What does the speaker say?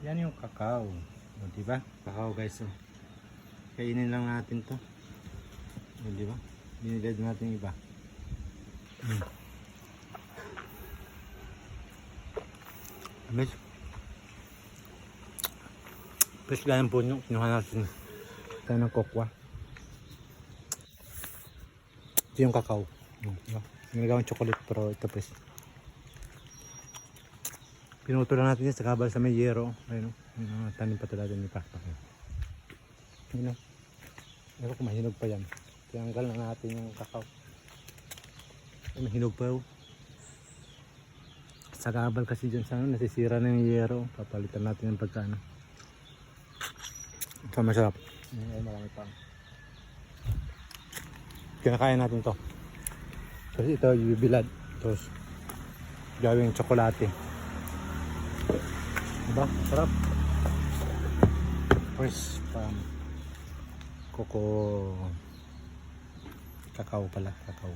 Yan yung kakao. O, diba? Kakao guys. O. Kainin lang natin to. O, diba? Binilad natin iba. Amis. Pwes ganyan po nyo. Kinuha natin. Ito ng kokwa. Ito yung kakao. Diba? Ginagawang chocolate pero ito pwes. Pinuto lang natin yan sa kabal sa may yero. Ayun, tanim pa ito natin ni Pakpak. Yun o. Pero kung mahinog pa yan. Tinanggal na natin yung kakao. Ay, mahinog pa yun. Sa kabal kasi dyan sa nasisira na yung yero. Papalitan natin yung pagkano. Ito masarap. Ay, marami pa. Kinakain natin to. Tapos ito yung bilad. Tapos gawing tsokolate. Diba? Sarap. First Coco kakao pala, kakao.